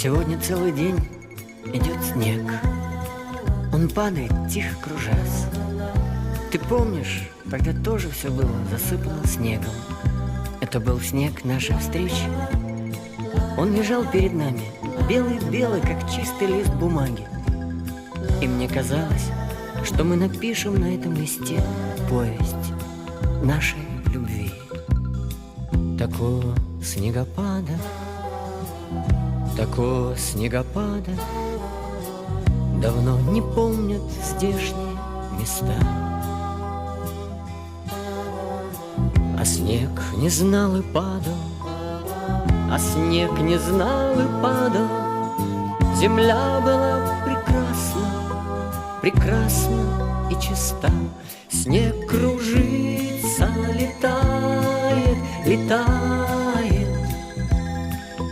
Сегодня целый день идет снег. Он падает, тихо кружась. Ты помнишь, тогда тоже все было засыпано снегом. Это был снег нашей встречи. Он лежал перед нами, белый-белый, как чистый лист бумаги. И мне казалось, что мы напишем на этом листе повесть нашей любви. Такого снегопада давно не помнят здешние места. А снег не знал и падал, Земля была прекрасна и чиста. Снег кружится, летает